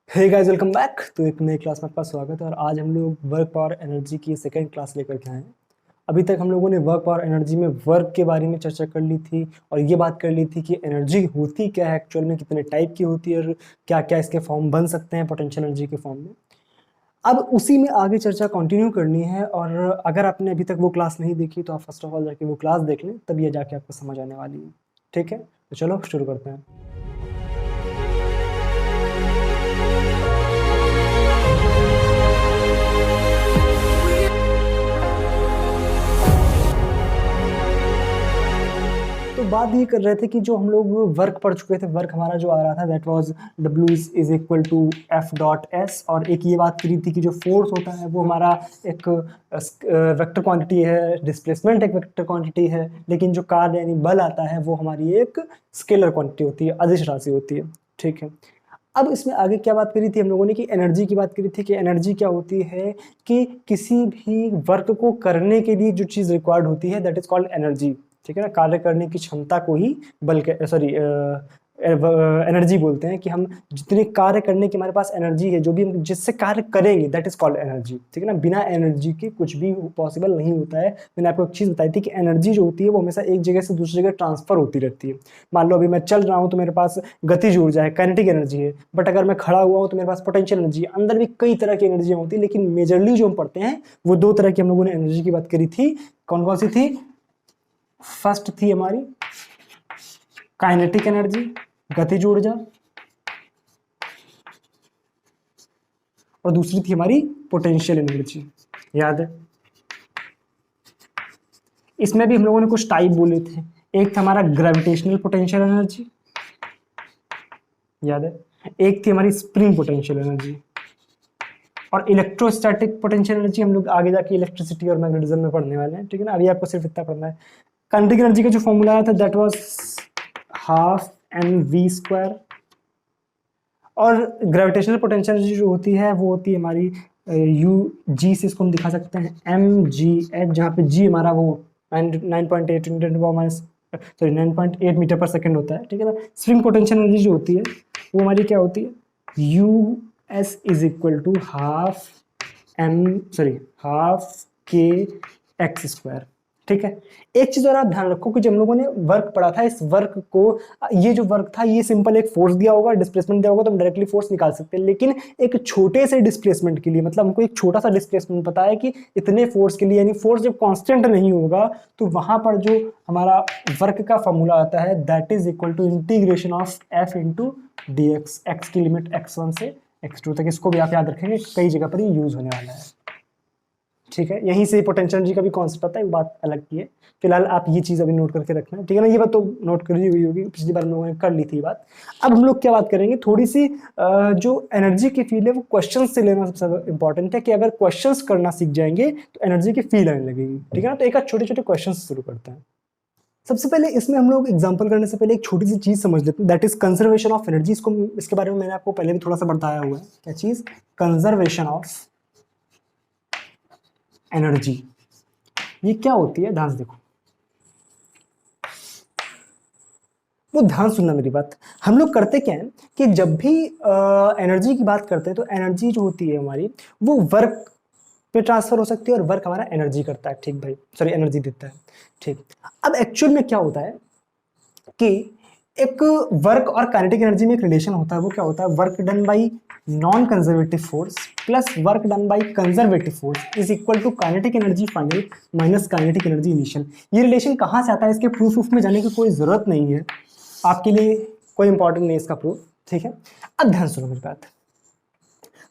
Hey guys, welcome back. तो एक नई क्लास में आपका स्वागत है और आज हम लोग वर्क पावर एनर्जी की सेकंड क्लास लेकर के आए हैं। अभी तक हम लोगों ने वर्क पावर एनर्जी में वर्क के बारे में चर्चा कर ली थी और ये बात कर ली थी कि एनर्जी होती क्या है एक्चुअल में, कितने टाइप की होती है और क्या क्या इसके फॉर्म बन सकते हैं पोटेंशियल एनर्जी के फॉर्म में। अब उसी में आगे चर्चा कंटिन्यू करनी है और अगर आपने अभी तक वो क्लास नहीं देखी तो आप फर्स्ट ऑफ ऑल जाके वो क्लास देख लें, तब ये जाके आपको समझ आने वाली है। ठीक है, तो चलो शुरू करते हैं। तो बात ये कर रहे थे कि जो हम लोग वर्क पढ़ चुके थे, वर्क हमारा जो आ रहा था that was W is equal to F dot S, और एक ये बात करी थी कि जो फोर्स होता है वो हमारा एक वेक्टर क्वांटिटी है, डिस्प्लेसमेंट एक वेक्टर क्वांटिटी है, लेकिन जो कार्य यानी बल आता है वो हमारी एक स्केलर क्वांटिटी होती है, अदिश राशि होती है। ठीक है, अब इसमें आगे क्या बात करी थी हम लोगों ने कि एनर्जी की बात करी थी कि एनर्जी क्या होती है कि किसी भी वर्क को करने के लिए जो चीज़ रिक्वायर्ड होती है दैट इज कॉल्ड एनर्जी। ठीक है ना, कार्य करने की क्षमता को ही बल के सॉरी एनर्जी बोलते हैं कि हम जितने कार्य करने की हमारे पास एनर्जी है, जो भी हम जिससे कार्य करेंगे दैट इज कॉल्ड एनर्जी। ठीक है ना, बिना एनर्जी के कुछ भी पॉसिबल नहीं होता है। मैंने आपको एक चीज़ बताई थी कि एनर्जी जो होती है वो हमेशा एक जगह से दूसरी जगह ट्रांसफर होती रहती है। मान लो अभी मैं चल रहा हूँ तो मेरे पास गतिज ऊर्जा है, काइनेटिक एनर्जी है, बट अगर मैं खड़ा हुआ हूँ तो मेरे पास पोटेंशियल एनर्जी है। अंदर भी कई तरह की एनर्जी होती है, लेकिन मेजरली जो हम पढ़ते हैं वो दो तरह की हम लोगों ने एनर्जी की बात करी थी। कौन कौन सी थी? फर्स्ट थी हमारी काइनेटिक एनर्जी, गतिज ऊर्जा, और दूसरी थी हमारी पोटेंशियल एनर्जी। याद है? इसमें भी हम लोगों ने कुछ टाइप बोले थे। एक था हमारा ग्रेविटेशनल पोटेंशियल एनर्जी, याद है? एक थी हमारी स्प्रिंग पोटेंशियल एनर्जी, और इलेक्ट्रोस्टैटिक पोटेंशियल एनर्जी हम लोग आगे जाके इलेक्ट्रिसिटी और मैग्नेटिज्म में पढ़ने वाले हैं। ठीक है ना, अभी आपको सिर्फ इतना पढ़ना है। काइनेटिक एनर्जी का जो फॉर्मूला आया था that was half M V square, और ग्रेविटेशनल पोटेंशियल एनर्जी जो होती है वो होती है हमारी यू जी से इसको हम दिखा सकते हैं एम जी एच, जहाँ पे जी हमारा वो 9.8 सॉरी 9.8 मीटर पर सेकेंड होता है। ठीक है ना, स्प्रिंग पोटेंशियल एनर्जी जो होती है वो हमारी क्या होती है? U S is equal to half K X square. ठीक है, एक चीज और आप ध्यान रखो कि जब हम लोगों ने वर्क पढ़ा था, इस वर्क को, ये जो वर्क था ये सिंपल एक फोर्स दिया होगा, डिस्प्लेसमेंट दिया होगा तो हम डायरेक्टली फोर्स निकाल सकते हैं, लेकिन एक छोटे से डिस्प्लेसमेंट के लिए, मतलब हमको एक छोटा सा डिस्प्लेसमेंट पता है कि इतने फोर्स के लिए, यानी फोर्स जब कांस्टेंट नहीं होगा तो वहां पर जो हमारा वर्क का फॉर्मूला आता है that is equal to integration of F into D X, X की लिमिट x1 से x2 तक। इसको भी आप याद रखेंगे, कई जगह पर ये यूज होने वाला है। ठीक है, यहीं से पोटेंशियल एनर्जी का भी कॉन्सेप्ट आता है, बात अलग की है। फिलहाल आप ये चीज अभी नोट करके रखना है। ठीक है ना, ये बात तो नोट करी हुई होगी, पिछली बार हम लोगों ने कर ली थी बात। अब हम लोग क्या बात करेंगे, थोड़ी सी जो एनर्जी की फील है वो क्वेश्चन से लेना सबसे ज्यादा इंपॉर्टेंट है कि अगर क्वेश्चन करना सीख जाएंगे तो एनर्जी की फील आने लगेगी। ठीक है ना, तो एक आध छोटे छोटे क्वेश्चन शुरू करते हैं। सबसे पहले इसमें हम लोग एग्जांपल करने से पहले एक छोटी सी चीज समझ लेते हैं, that is conservation of energy. इसके बारे में मैंने आपको पहले भी थोड़ा सा बताया हुआ है। क्या चीज? Conservation of energy. ये क्या होती है, ध्यान से देखो, वो ध्यान सुनना मेरी बात। हम लोग करते क्या है कि जब भी एनर्जी की बात करते हैं तो एनर्जी जो होती है हमारी वो वर्क पे ट्रांसफर हो सकती है, और वर्क हमारा एनर्जी करता है। ठीक भाई, सॉरी एनर्जी देता है। ठीक, अब एक्चुअल में क्या होता है कि एक वर्क और काइनेटिक एनर्जी में एक रिलेशन होता है। वो क्या होता है? Work done by non conservative force plus work done by conservative force is equal to kinetic energy final minus kinetic energy initial. ये रिलेशन कहाँ से आता है? इसके प्रूफ में जाने की कोई जरूरत नहीं है, आपके लिए कोई इंपॉर्टेंट नहीं है इसका प्रूफ। ठीक है, अब ध्यान सुनो मेरी बात।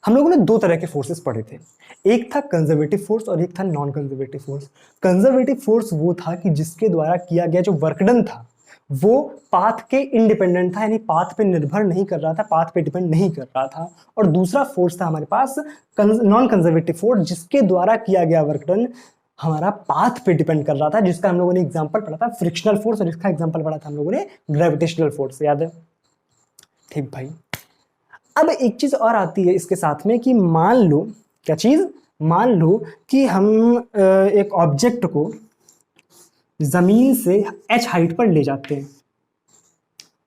हम लोगों ने दो तरह के फोर्सेस पढ़े थे, एक था कंजर्वेटिव फोर्स और एक था non conservative force. Conservative force वो था कि जिसके द्वारा किया गया जो वर्क डन था वो पाथ के इंडिपेंडेंट था, यानी पाथ पे निर्भर नहीं कर रहा था, पाथ पे डिपेंड नहीं कर रहा था। और दूसरा फोर्स था हमारे पास नॉन कंजर्वेटिव फोर्स, जिसके द्वारा किया गया वर्क डन हमारा पाथ पे डिपेंड कर रहा था, जिसका हम लोगों ने एग्जांपल पढ़ा था फ्रिक्शनल फोर्स, और इसका एग्जांपल पढ़ा था हम लोगों ने ग्रेविटेशनल फोर्स। याद है? ठीक भाई, अब एक चीज और आती है इसके साथ में कि मान लो, क्या चीज? मान लो कि हम एक ऑब्जेक्ट को जमीन से h हाइट पर ले जाते हैं।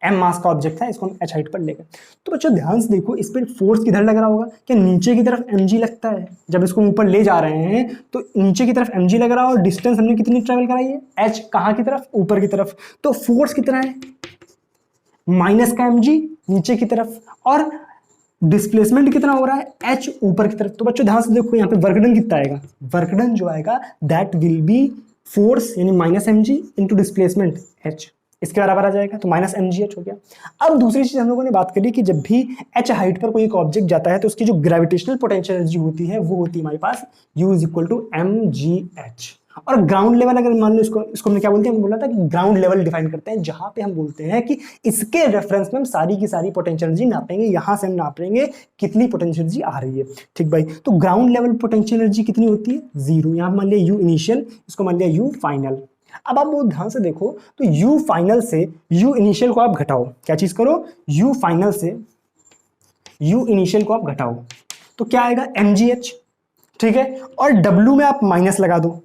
m मास का ऑब्जेक्ट था, इसको हम h हाइट पर ले गए। तो बच्चों ध्यान से देखो, इस पर फोर्स किधर लग रहा होगा, क्या नीचे की तरफ mg लगता है। जब इसको ऊपर ले जा रहे हैं तो नीचे की तरफ mg लग रहा है और डिस्टेंस हमने कितनी ट्रेवल कराई है, h। कहाँ की तरफ, ऊपर की तरफ। तो फोर्स कितना है, माइनस का mg नीचे की तरफ, और डिस्प्लेसमेंट कितना हो रहा है, h ऊपर की तरफ। तो बच्चों ध्यान से देखो यहाँ पे वर्कडन कितना आएगा, वर्कडन जो आएगा दैट विल बी फोर्स यानी minus M G into displacement h, इसके बराबर आ जाएगा। तो माइनस एम जी एच हो गया। अब दूसरी चीज हम लोगों ने बात करी कि जब भी h हाइट पर कोई एक ऑब्जेक्ट जाता है तो उसकी जो ग्रेविटेशनल पोटेंशियल एनर्जी होती है वो होती है हमारे पास u is equal to M G H. और ग्राउंड लेवल अगर मान लो, इसको हमने क्या बोलते हैं, हम बोला था कि ग्राउंड लेवल डिफाइन करते हैं, जहां पे हम बोलते हैं कि इसके रेफरेंस में हम सारी की सारी पोटेंशियल एनर्जी नापेंगे। यहां से हम नापेंगे कितनी पोटेंशियल एनर्जी आ रही है, ठीक भाई। तो ग्राउंड लेवल पोटेंशियल एनर्जी कितनी होती है, जीरो। यहां मान लिया यू इनिशियल, इसको मान लिया यू फाइनल। अब आप बहुत ध्यान से देखो, तो यू फाइनल से यू इनिशियल को आप घटाओ, क्या चीज करो, यू फाइनल से यू इनिशियल को आप घटाओ, तो क्या आएगा mgh, ठीक है। और w में आप माइनस लगा दो,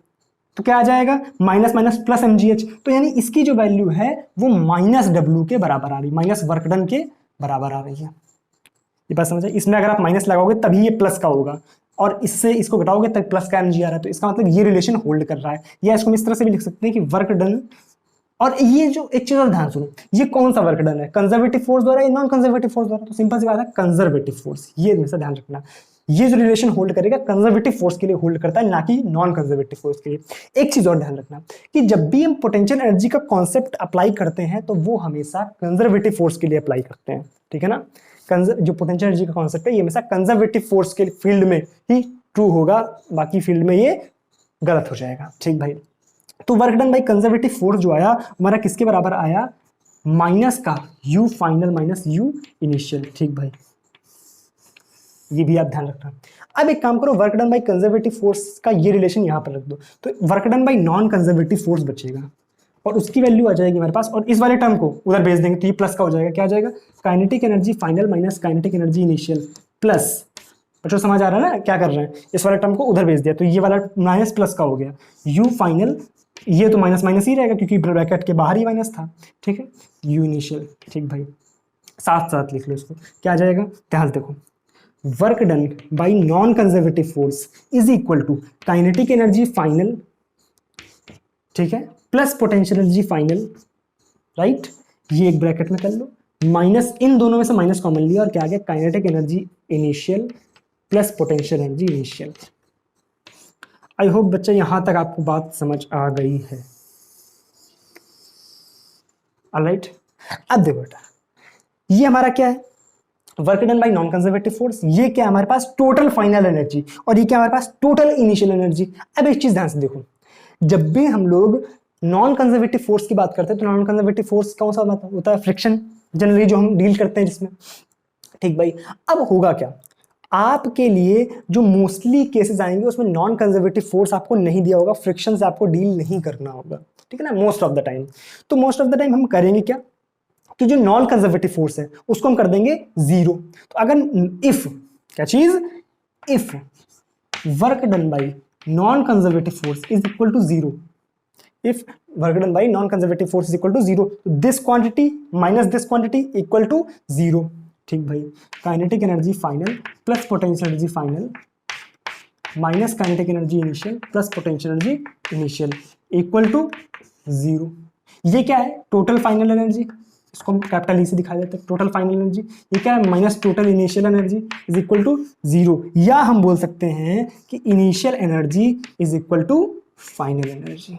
तो क्या आ जाएगा, माइनस माइनस प्लस mgh। तो यानी इसकी जो वैल्यू है वो माइनस w के बराबर आ रही है, माइनस वर्क डन के बराबर आ रही है। ये बात समझ आई। इसमें अगर आप माइनस लगाओगे तभी ये प्लस का होगा, और इससे इसको घटाओगे तब प्लस का mg आ रहा है। तो इसका मतलब ये रिलेशन होल्ड कर रहा है। या इसको हम इस तरह से भी लिख सकते हैं कि वर्क डन, और ये जो एक चीज और ध्यान सुनो, ये कौन सा वर्क डन है, कंजर्वेटिव फोर्स द्वारा या नॉन कंजर्वेटिव फोर्स द्वारा। तो सिंपल सी बात है, कंजर्वेटिव फोर्स। ये हमेशा ध्यान रखना, ये जो रिलेशन होल्ड करेगा कंजर्वेटिव फोर्स के लिए होल्ड करता है, ना कि नॉन कंजर्वेटिव फोर्स के लिए। एक चीज और ध्यान रखना कि जब भी हम पोटेंशियल एनर्जी का कॉन्सेप्ट अप्लाई करते हैं तो वो हमेशा कंजर्वेटिव फोर्स के लिए अप्लाई करते हैं, ठीक है ना। जो पोटेंशियल एनर्जी का कॉन्सेप्ट है ये हमेशा कंजर्वेटिव फोर्स के फील्ड में ही ट्रू होगा, बाकी फील्ड में ये गलत हो जाएगा, ठीक भाई। तो work done by conservative force जो आया हमारा किसके बराबर आया, माइनस का you final minus you initial, ठीक भाई। ये भी आप ध्यान रखना। अब एक काम करो, work done by conservative force का ये रिलेशन यहां पर रख दो, तो work done by non conservative force बचेगा और उसकी वैल्यू आ जाएगी हमारे पास, और इस वाले टर्म को उधर भेज देंगे तो ये प्लस का हो जाएगा। क्या आ जाएगा, kinetic energy final minus kinetic energy initial plus. बच्चों समझ आ रहा है ना क्या कर रहे हैं, इस वाले टर्म को उधर भेज दिया तो ये वाला माइनस प्लस का हो गया, यू फाइनल, ये तो माइनस माइनस ही रहेगा क्योंकि ब्रैकेट के बाहर ही माइनस था, ठीक है, यू इनिशियल, ठीक भाई। साथ साथ लिख लो इसको, क्या आ जाएगा, ध्यान देखो, work done by non conservative force is equal to kinetic energy final, ठीक है, plus potential energy final, right. ये एक ब्रैकेट में कर लो, माइनस, इन दोनों में से माइनस कॉमन लिया और क्या आ गया, kinetic energy initial plus potential energy initial. I hope बच्चा यहां तक आपको बात समझ आ गई है, ऑलराइट। अब देखो बेटा, ये हमारा क्या है, work done by non conservative force, ये क्या है हमारे पास टोटल फाइनल एनर्जी, और ये क्या हमारे पास टोटल इनिशियल एनर्जी। अब एक चीज ध्यान से देखो, जब भी हम लोग नॉन कंजर्वेटिव फोर्स की बात करते हैं तो नॉन कंजर्वेटिव फोर्स कौन सा होता है, फ्रिक्शन, जनरली जो हम डील करते हैं जिसमें, ठीक भाई। अब होगा क्या, आपके लिए जो मोस्टली केसेस आएंगे उसमें नॉन कंजर्वेटिव फोर्स आपको नहीं दिया होगा, फ्रिक्शन से आपको डील नहीं करना होगा, ठीक है ना, मोस्ट ऑफ द टाइम। तो मोस्ट ऑफ द टाइम हम करेंगे क्या कि जो नॉन कंजर्वेटिव फोर्स है उसको हम कर देंगे जीरो। तो अगर इफ, क्या चीज, if work done by non conservative force is equal to zero, if work done by non conservative force is equal to zero, this quantity minus this quantity equal to zero, ठीक भाई। Kinetic energy final plus potential energy final minus kinetic energy initial plus potential energy initial equal to zero. ये क्या है, total final energy, इसको हम capital E से दिखा देते हैं, टोटल फाइनल एनर्जी। ये क्या है, minus total initial energy is equal to zero, या हम बोल सकते हैं कि initial energy is equal to final energy.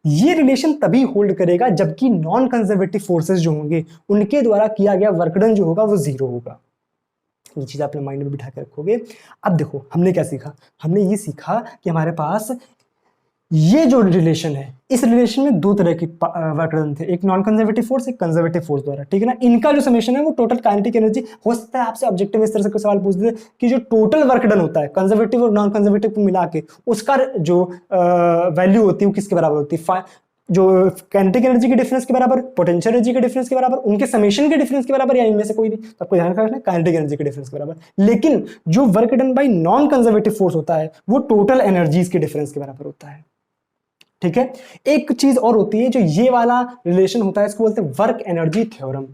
ये रिलेशन तभी होल्ड करेगा जबकि नॉन कंजर्वेटिव फोर्सेस जो होंगे उनके द्वारा किया गया वर्कडन जो होगा वो जीरो होगा। ये चीज अपने माइंड में बिठा के रखोगे। अब देखो हमने क्या सीखा, हमने ये सीखा कि हमारे पास ये जो रिलेशन है, इस रिलेशन में दो तरह के वर्कडन थे, एक नॉन कंजर्वेटिव फोर्स, एक कंजर्वेटिव फोर्स द्वारा, ठीक है ना। इनका जो समेशन है वो टोटल काइनेटिक एनर्जी। हो सकता है आपसे ऑब्जेक्टिव इस तरह से कोई सवाल पूछ दे कि जो टोटल वर्कडन होता है कंजर्वेटिव और नॉन कंजर्वेटिव को मिला के उसका जो वैल्यू होती है वो किसके बराबर होती है, जो काइनेटिक एनर्जी के डिफरेंस के बराबर, पोटेंशियल एनर्जी के डिफरेंस के बराबर, उनके समेशन के डिफरेंस के बराबर, या इनमें से कोई नहीं। तो आपको ध्यान रखना काइनेटिक एनर्जी के डिफरेंस के बराबर। लेकिन जो work done by non conservative force होता है वो टोटल एनर्जीज के डिफरेंस के बराबर होता है। ठीक है। एक चीज और होती है जो ये वाला रिलेशन होता है, इसको बोलते हैं वर्क एनर्जी थ्योरम।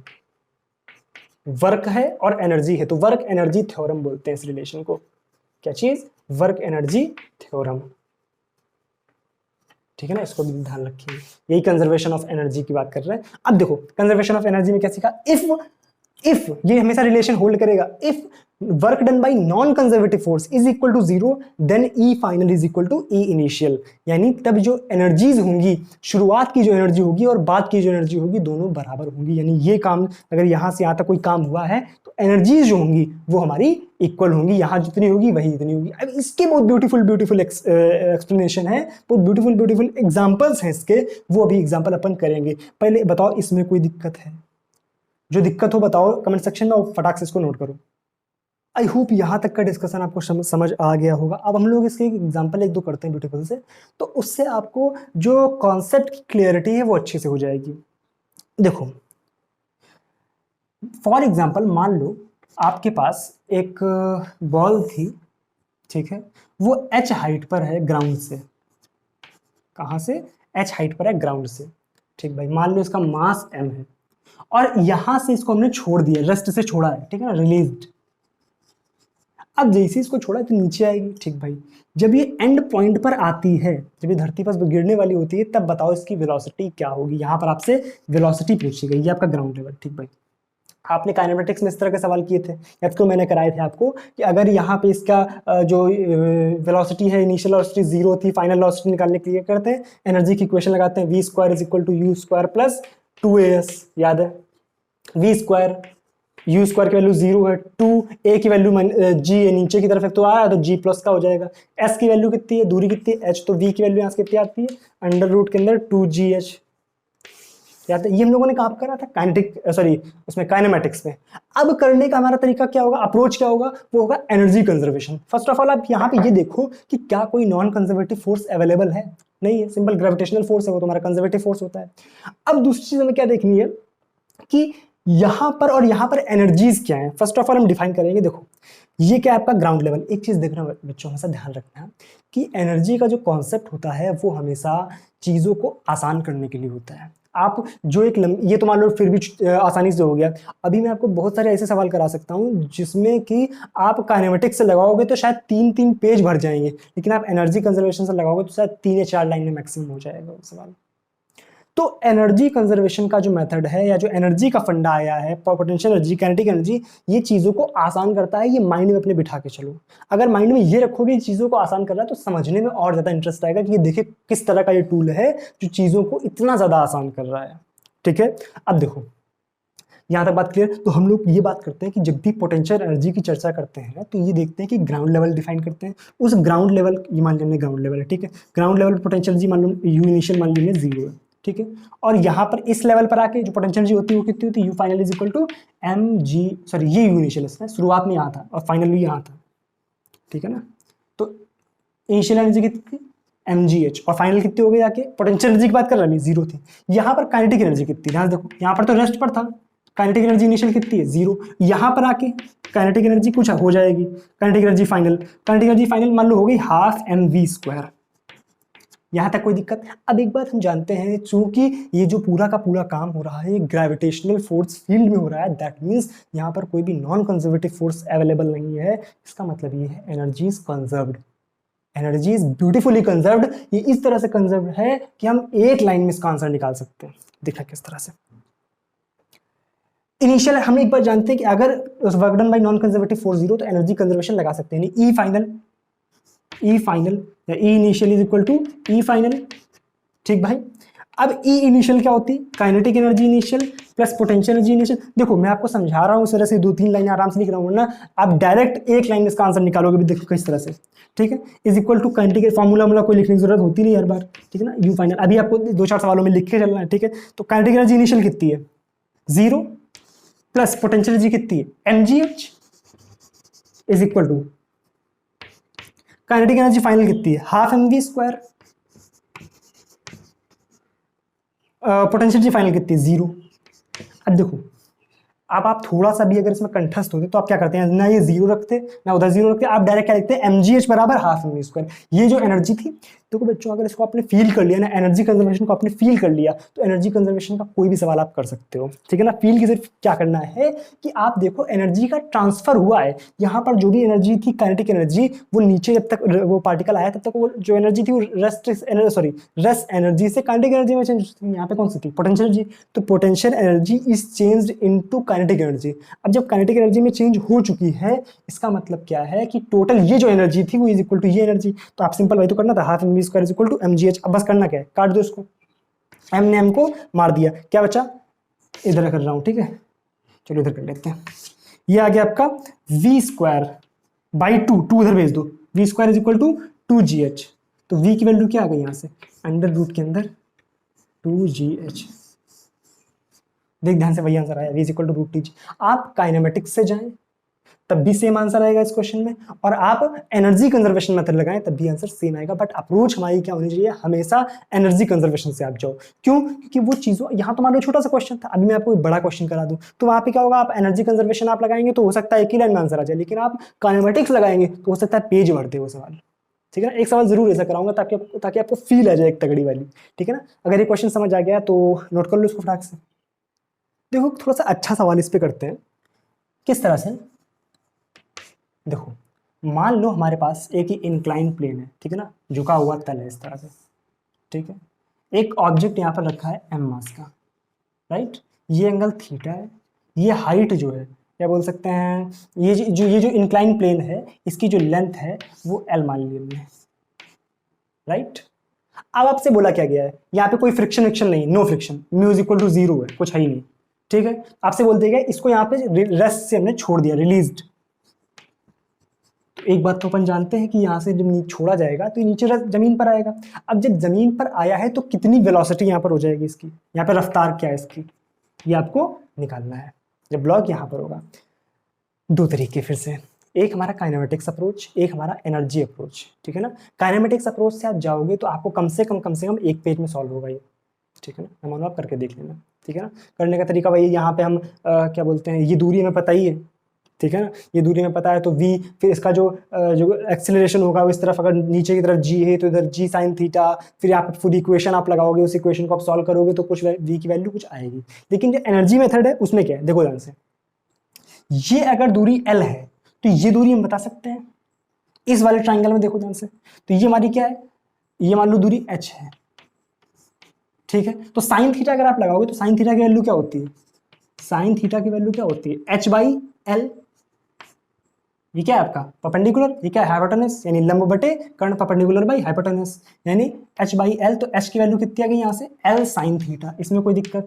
वर्क है और एनर्जी है तो वर्क एनर्जी थ्योरम बोलते हैं इस रिलेशन को। क्या चीज? Work energy theorem. ठीक है ना, इसको भी ध्यान रखिए। यही कंजर्वेशन ऑफ एनर्जी की बात कर रहे हैं। अब देखो कंजर्वेशन ऑफ एनर्जी में क्या सीखा, इफ ये हमेशा रिलेशन होल्ड करेगा, if work done by non conservative force is equal to zero then E final is equal to E initial. यानी तब जो एनर्जीज होंगी, शुरुआत की जो एनर्जी होगी और बाद की जो एनर्जी होगी, दोनों बराबर होंगी। यानी ये काम अगर यहां से यहां तक कोई काम हुआ है तो एनर्जीज जो होंगी वो हमारी इक्वल होंगी, यहां जितनी होगी वही इतनी होगी। अब इसके बहुत ब्यूटीफुल एक्सप्लेनेशन है, बहुत ब्यूटीफुल एग्जांपल्स हैं इसके, वो अभी एग्जांपल अपन करेंगे। पहले बताओ इसमें कोई दिक्कत है? जो दिक्कत हो बताओ कमेंट सेक्शन में और फटाक से इसको नोट करो। आई होप यहाँ तक का डिस्कशन आपको समझ आ गया होगा। अब हम लोग इसके एग्जांपल एक दो करते हैं ब्यूटीफुल से, तो उससे आपको जो कॉन्सेप्ट की क्लियरिटी है वो अच्छे से हो जाएगी। देखो फॉर एग्जांपल मान लो आपके पास एक बॉल थी, ठीक है, वो h हाइट पर है ग्राउंड से। कहाँ से? h हाइट पर है ग्राउंड से। ठीक भाई, मान लो इसका मास m है और यहां से इसको हमने छोड़ दिया, रेस्ट से छोड़ा है, ठीक है ना, रिलीज्ड। अब जैसे इसको छोड़ा तो नीचे आएगी। ठीक भाई, जब ये एंड पॉइंट पर आती है, जब ये धरती पर गिरने वाली होती है, तब बताओ इसकी वेलोसिटी क्या होगी। यहां पर आपसे वेलोसिटी पूछी गई, ये आपका ग्राउंड लेवल। ठीक भाई, आपने काइनेमेटिक्स में इस तरह के सवाल किए थे, या तो मैंने कराए थे आपको कि अगर यहाँ पे इसका जो वेलोसिटी है, इनिशियल वेलोसिटी 0 थी, फाइनल वेलोसिटी निकालने के लिए करते हैं एनर्जी की इक्वेशन लगाते हैं, v² is equal to u square plus 2as। याद है, v² u स्क्वायर की वैल्यू 0 है, 2a की वैल्यू g है, नीचे की तरफ एक तो आ रहा है तो g प्लस का हो जाएगा। s की वैल्यू कितनी है, दूरी कितनी है, h, तो v की वैल्यू यहाँ से कितनी आती है, अंडर रूट के अंदर 2gh। याद है, ये हम लोगों ने कहाँ करा था, उसमें काइनेमेटिक्स में। अब करने का हमारा तरीका क्या होगा, अप्रोच क्या होगा, वो होगा energy conservation. First of all आप यहाँ पे ये देखो कि क्या कोई नॉन कंजर्वेटिव फोर्स अवेलेबल है, नहीं है, सिंपल ग्रेविटेशनल फोर्स है, वो तुम्हारा कंजर्वेटिव फोर्स होता है। अब दूसरी चीज हमें क्या देखनी है कि यहां पर और यहां पर एनर्जीज क्या है। फर्स्ट ऑफ ऑल हम डिफाइन करेंगे। देखो ये क्या है आपका ग्राउंड लेवल। एक चीज देखना बच्चों, हमेशा ध्यान रखना कि एनर्जी का जो कॉन्सेप्ट होता है वो हमेशा चीजों को आसान करने के लिए होता है। आप जो एक ये तो मान लो फिर भी आसानी से हो गया। अभी मैं आपको बहुत सारे ऐसे सवाल करा सकता हूं जिसमें कि आप काइनेमेटिक्स से लगाओगे तो शायद 3-3 पेज भर जाएंगे, लेकिन आप एनर्जी कंजर्वेशन से लगाओगे तो शायद 3 या 4 लाइन में मैक्सिमम हो जाएगा वो सवाल। तो एनर्जी कंजर्वेशन का जो मेथड है या जो एनर्जी का फंडा आया है, पोटेंशियल एनर्जी, काइनेटिक एनर्जी, ये चीज़ों को आसान करता है। ये माइंड में अपने बिठा के चलो। अगर माइंड में ये रखोगे चीज़ों को आसान कर रहा है तो समझने में और ज़्यादा इंटरेस्ट आएगा कि ये देखिए किस तरह का ये टूल है जो चीज़ों को इतना ज़्यादा आसान कर रहा है। ठीक है, अब देखो यहाँ तक बात क्लियर। तो हम लोग ये बात करते हैं कि जब भी पोटेंशियल एनर्जी की चर्चा करते हैं तो ये देखते हैं कि ग्राउंड लेवल डिफाइन करते हैं। उस ग्राउंड लेवल, ये मान लेंगे ग्राउंड लेवल है, ठीक है, ग्राउंड लेवल पोटेंशियल एनर्जी मान लो यू इनिशियल मान लेंगे 0 है, ठीक है, और यहाँ पर इस लेवल पर आके जो पोटेंशियल एनर्जी होती है वो कितनी होती है, U final is equal to ये यू इनिशियल है, शुरुआत में यहाँ था और फाइनल भी यहाँ था, ठीक है ना। तो इनिशियल एनर्जी कितनी थी mgh और फाइनल कितनी हो गई आके, पोटेंशियल एनर्जी की बात कर रहा है 0 थी। यहाँ पर काइनेटिक एनर्जी कितनी, ध्यान देखो यहाँ पर तो रेस्ट पर था, काइनेटिक एनर्जी इनिशियल कितनी है 0, यहाँ पर आके काइनेटिक एनर्जी कुछ हो जाएगी, काइनेटिक एनर्जी फाइनल मान लो हो गई हाफ mv²। यहाँ तक कोई दिक्कत? अब एक बात हम जानते हैं, चूंकि ये जो पूरा का पूरा काम हो रहा है ग्रेविटेशनल फोर्स फील्ड में हो रहा है, दैट मीन्स यहाँ पर कोई भी नॉन कंजर्वेटिव फोर्स अवेलेबल नहीं है। इसका मतलब ये है energy is conserved, energy is beautifully conserved. ये इस तरह से कंजर्व्ड है कि हम एक लाइन में इसका आंसर निकाल सकते हैं। देखा किस तरह से इनिशियल हम एक बार जानते हैं कि अगर work done by non conservative force 0 तो एनर्जी कंजर्वेशन लगा सकते हैं, ई फाइनल या E initial is equal to E final. ठीक भाई, अब ई इनिशियल क्या होती है, kinetic energy initial plus potential energy initial. देखो मैं आपको समझा रहा हूँ इस तरह से 2-3 लाइन आराम से लिख रहा हूँ ना, आप डायरेक्ट एक लाइन में इसका आंसर निकालोगे भी, देखो किस तरह से। ठीक है, is equal to kinetic formula कोई लिखने की जरूरत होती नहीं हर बार, ठीक है ना, यू फाइनल अभी आपको 2-4 सवालों में लिख के चलना है। ठीक है, तो काइनेटिक एनर्जी इनिशियल कितनी है 0 प्लस पोटेंशियल एनर्जी कितनी है mgh is equal to kinetic energy final कितनी है half mv², potential energy final कितनी है 0। अब देखो अब आप थोड़ा सा भी अगर इसमें कंठस्थ होते तो आप क्या करते हैं, ना ये 0 रखते ना उधर 0 रखते, आप डायरेक्ट क्या लिखते हैं mgh बराबर हाफ mv²। ये जो एनर्जी थी देखो बच्चों, अगर इसको आपने फील कर लिया ना, एनर्जी कंजर्वेशन को आपने फील कर लिया, तो एनर्जी कंजर्वेशन का कोई भी सवाल आप कर सकते हो, ठीक है ना। फील की सिर्फ क्या करना है कि आप देखो एनर्जी का ट्रांसफर हुआ है, यहाँ पर जो भी एनर्जी थी काइनेटिक एनर्जी, वो नीचे जब तक वो पार्टिकल आया तब तक वो जो एनर्जी थी वो रेस्ट एनर्जी से काइनेटिक एनर्जी में चेंज होती है। यहाँ पे कौन सी थी, पोटेंशियल एनर्जी, तो potential energy is changed into kinetic energy. अब जब काइनेटिक एनर्जी में चेंज हो चुकी है, इसका मतलब क्या है कि टोटल ये जो एनर्जी थी वो इज इक्वल टू ये एनर्जी। तो आप सिंपल वही तो करना था, half M V square is equal to M G H. अब बस करना क्या है, काट दो इसको, एम ने एम को मार दिया, क्या बचा, इधर कर रहा हूं, ठीक है, चलो इधर कर लेते हैं। ये आ गया आपका वी स्क्वायर बाई टू इधर भेज दो, V square is equal to 2gh। तो v की वैल्यू क्या आ गई यहाँ से, अंडर रूट के अंदर 2gh। देख ध्यान से, वही आंसर आया, v is equal to root T. आप काइनेमेटिक्स से जाएं तब भी सेम आंसर आएगा इस क्वेश्चन में, और आप एनर्जी कंजर्वेशन मेथड लगाएं तब भी आंसर सेम आएगा। बट अप्रोच हमारी क्या होनी चाहिए, हमेशा एनर्जी कंजर्वेशन से आप जाओ। क्यों, क्योंकि वो चीज़ों, यहाँ तो मान लो छोटा सा क्वेश्चन था, अभी मैं आपको एक बड़ा क्वेश्चन करा दूं तो वहाँ पे क्या होगा, आप एनर्जी कंजर्वेशन आप लगाएंगे तो हो सकता है एक ही लाइन में आंसर आ जाए, लेकिन आप काइनेमेटिक्स लगाएंगे तो हो सकता है पेज भर दे वो सवाल, ठीक है ना। एक सवाल जरूर ऐसा कराऊंगा ताकि आपको फील आ जाए एक तगड़ी वाली, ठीक है ना। अगर ये क्वेश्चन समझ आ गया तो नोट कर लो इसको फटाक से। देखो थोड़ा सा अच्छा सवाल इस पे करते हैं, किस तरह से, देखो मान लो हमारे पास एक ही इंक्लाइन प्लेन है, ठीक है ना, झुका हुआ तल है इस तरह से, ठीक है। एक ऑब्जेक्ट यहाँ पर रखा है m मास का, राइट, ये एंगल थीटा है, ये हाइट जो है, क्या बोल सकते हैं, ये जो इंक्लाइन प्लेन है इसकी जो लेंथ है वो l मान ली हमने, राइट। अब आपसे बोला क्या गया है, यहाँ पे कोई फ्रिक्शन नहीं, no friction, mu is equal to 0 है, कुछ है ही नहीं, ठीक है। आपसे बोल दिया गया इसको यहाँ पे रेस्ट से हमने छोड़ दिया, रिलीज्ड। एक बात तो अपन जानते हैं कि यहाँ से जब छोड़ा जाएगा तो ये नीचे जमीन पर आएगा। अब जब जमीन पर आया है तो कितनी वेलोसिटी यहाँ पर हो जाएगी इसकी, यहाँ पर रफ्तार क्या है इसकी, ये आपको निकालना है जब ब्लॉक यहाँ पर होगा। दो तरीके फिर से, एक हमारा काइनेमेटिक्स अप्रोच, एक हमारा एनर्जी अप्रोच, ठीक है ना। काइनेमेटिक्स अप्रोच से आप जाओगे तो आपको कम से कम एक पेज में सॉल्व होगा ये, ठीक है ना। मैं मानो आप करके देख लेना, ठीक है ना। करने का तरीका वही, यहाँ पे हम क्या बोलते हैं, ये दूरी हमें पता ही है, ठीक है ना, ये दूरी में पता है तो v, फिर इसका जो एक्सेलरेशन होगा वो इस तरफ, अगर नीचे की तरफ g है तो इधर g साइन थीटा, फिर यहाँ पे पूरी इक्वेशन आप लगाओगे, उस इक्वेशन को आप सॉल्व करोगे तो कुछ v की वैल्यू कुछ आएगी। लेकिन जो एनर्जी मेथड है उसमें क्या है, देखो ध्यान से, ये अगर दूरी l है तो ये दूरी हम बता सकते हैं इस वाले ट्राइंगल में, देखो ध्यान से, तो ये हमारी क्या है, ये मान लो दूरी h है, ठीक है। तो साइन थीटा अगर आप लगाओगे तो साइन थीटा की वैल्यू क्या होती है, साइन थीटा की वैल्यू क्या होती है, h बाई एल। ये क्या है आपका परपेंडिकुलर, ये क्या है हाइपोटेनस, यानी लंब बटे कर्ण, परपेंडिकुलर बाई हाइपोटेनस, यानी h बाई एल। तो h की वैल्यू कितनी आ गई यहाँ से, l साइन थीटा। इसमें कोई दिक्कत,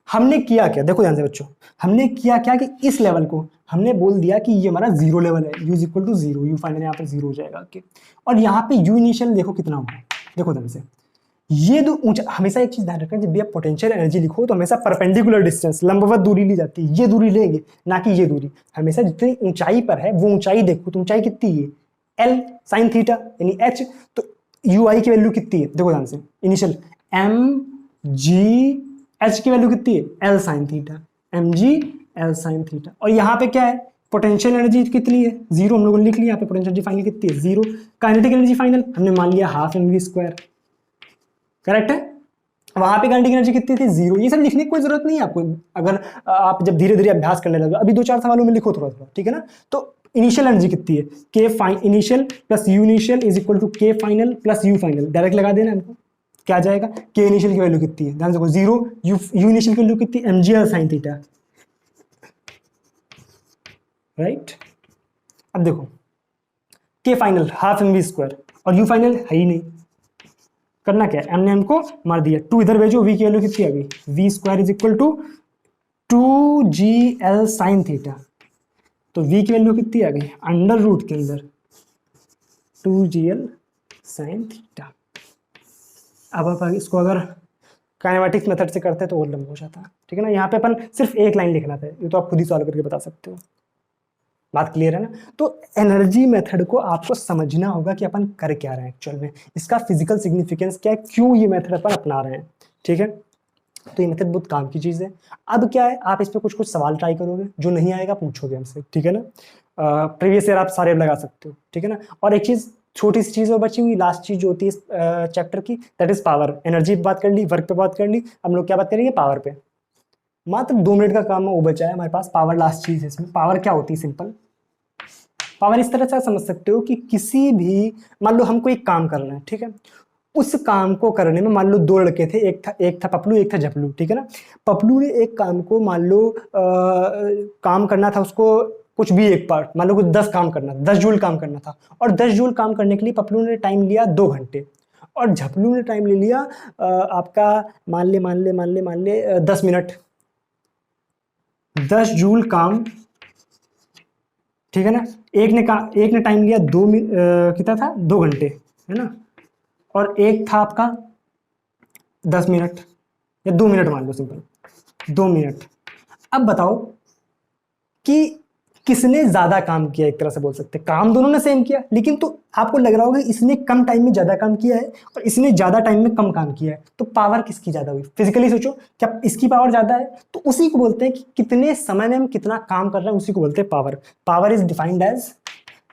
हमने किया क्या, देखो ध्यान से बच्चों, हमने किया क्या कि इस लेवल को हमने बोल दिया कि ये हमारा जीरो लेवल है, u equal to 0, U final यहाँ पर 0 हो जाएगा, ओके। और यहाँ पे u इनिशियल देखो कितना हुआ है, देखो ध्यान से, ये दो ऊंचा, हमेशा एक चीज ध्यान रखना, जब भी आप पोटेंशियल एनर्जी लिखो तो हमेशा परपेंडिकुलर डिस्टेंस, लंबवत दूरी ली जाती है, ये दूरी लेंगे ना कि ये दूरी। हमेशा जितनी ऊंचाई पर है वो ऊंचाई देखो, तो ऊंचाई कितनी है, एल साइन थीटा यानी h, तो यू आई की वैल्यू कितनी है, देखो ध्यान से, इनिशियल एम जी, एच की वैल्यू कितनी है, L sine theta, M G L sine theta. और यहाँ पे क्या है, पोटेंशियल एनर्जी कितनी है, 0, हम लोगों ने लिख लिया, यहाँ पे पोटेंशियल एनर्जी फाइनल कितनी है, 0। काइनेटिक एनर्जी फाइनल हमने मान लिया half M V square, correct है। वहां पे काइनेटिक एनर्जी कितनी थी, 0। ये सब लिखने की कोई जरूरत नहीं है आपको, अगर आप जब धीरे धीरे अभ्यास करने लगे, अभी 2-4 सवालों में लिखो थोड़ा थोड़ा, ठीक है ना। तो इनिशियल एनर्जी कितनी है, K initial plus U initial is equal to K final plus U final, direct लगा देना हमको, क्या आ जाएगा, के इनिशियल की वैल्यू कितनी है, ध्यान से देखो 0, यू इनिशियल की वैल्यू कितनी, M G sine theta, right. अब देखो के final half M V square और यू फाइनल है ही नहीं, करना क्या है, एम ने एम को मार दिया, 2 इधर भेजो, वी की वैल्यू कितनी आ गई, V square is equal to 2gl sine theta. तो वी की वैल्यू कितनी आ गई, अंडर रूट के अंदर 2gl साइन थीटा। अब आप इसको अगर काइनेमेटिक्स मेथड से करते तो और लंबा हो जाता, ठीक है ना। यहाँ पे अपन सिर्फ एक लाइन लिखना था, ये तो आप खुद ही सॉल्व करके बता सकते हो, बात क्लियर है ना। तो एनर्जी मेथड को आपको समझना होगा कि अपन कर क्या रहे हैं एक्चुअल में, इसका फिजिकल सिग्निफिकेंस क्या है, क्यों ये मेथड अपन अपना रहे हैं, ठीक है। तो ये मेथड बहुत काम की चीज़ है। अब क्या है, आप इस पर कुछ सवाल ट्राई करोगे, जो नहीं आएगा पूछोगे हमसे, ठीक है ना। प्रीवियस ईयर आप सारे लगा सकते हो, ठीक है ना। और एक चीज़ छोटी सी चीज़ और बची हुई, लास्ट चीज़ जो होती है इस चैप्टर की, दैट इज पावर। एनर्जी पे बात कर ली, वर्क पे बात कर ली, हम लोग क्या बात करेंगे, पावर पे। मात्र 2 मिनट का काम वो बचा है हमारे पास। पावर लास्ट चीज़ है इसमें। पावर क्या होती है, सिंपल। पावर इस तरह से समझ सकते हो कि किसी भी, मान लो हमको एक काम करना है, ठीक है, उस काम को करने में मान लो 2 लड़के थे, एक था पपलू, एक था झपलू, ठीक है ना। पपलू ने एक काम को, मान लो काम करना था उसको, कुछ भी एक पार्ट, मान लो कुछ 10 काम करना था, 10 जूल काम करना था, और 10 जूल काम करने के लिए पपलू ने टाइम लिया 2 घंटे, और झपलू ने टाइम ले लिया आपका, मान ले 10 मिनट। 10 जूल काम, ठीक है ना। एक ने टाइम लिया कितना था, 2 घंटे, है ना, और एक था आपका 10 मिनट, या 2 मिनट मान लो, सिंपल 2 मिनट। अब बताओ कि किसने ज्यादा काम किया, एक तरह से बोल सकते हैं काम दोनों ने सेम किया, लेकिन तो आपको लग रहा होगा इसने कम टाइम में ज्यादा काम किया है और इसने ज्यादा टाइम में कम काम किया है, तो पावर किसकी ज्यादा हुई, फिजिकली सोचो, क्या इसकी पावर ज्यादा है, तो उसी को बोलते हैं कि कितने समय में हम कितना काम कर रहे हैं, उसी को बोलते हैं power. Power is defined as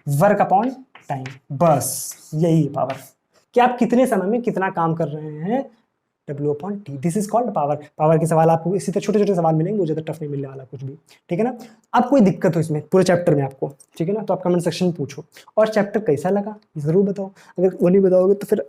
work upon time, बस यही है पावर, कि आप कितने समय में कितना काम कर रहे हैं, W upon T, this is called power. Power के सवाल आपको इसी तरह छोटे छोटे सवाल मिलेंगे, वो ज़्यादा टफ नहीं मिलने वाला कुछ भी, ठीक है ना। अब कोई दिक्कत हो इसमें पूरे चैप्टर में आपको, ठीक है ना, तो आप कमेंट सेक्शन में पूछो। और चैप्टर कैसा लगा ज़रूर बताओ, अगर वो नहीं बताओगे तो फिर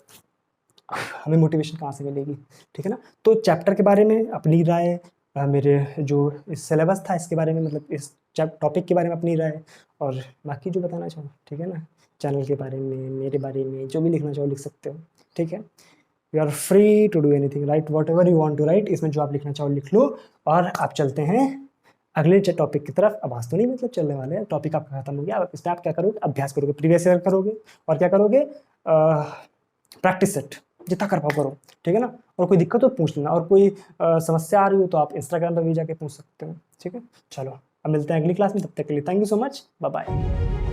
हमें मोटिवेशन कहाँ से मिलेगी, ठीक है ना। तो चैप्टर के बारे में अपनी राय, मेरे जो इस सिलेबस था इसके बारे में, मतलब इस टॉपिक के बारे में अपनी राय, और बाकी जो बताना चाहो, ठीक है ना, चैनल के बारे में, मेरे बारे में, जो भी लिखना चाहो लिख सकते हो, ठीक है। You are free to do anything, write whatever you want to write, इसमें जो आप लिखना चाहो लिख लो। और आप चलते हैं अगले टॉपिक की तरफ। अब आज तो नहीं मतलब चलने वाले हैं, टॉपिक आपका खत्म हो गया। अब इस पर आप क्या करोगे, अभ्यास करोगे, प्रीवियस ईयर करोगे, और क्या करोगे, प्रैक्टिस सेट, जितना कर पाओ करो, ठीक है ना। और कोई दिक्कत हो पूछ लेना, और कोई समस्या आ रही हो तो आप इंस्टाग्राम पर भी जाके पूछ सकते हो, ठीक है। चलो अब मिलते हैं अगली क्लास में, तब तक के लिए thank you so much, bye bye.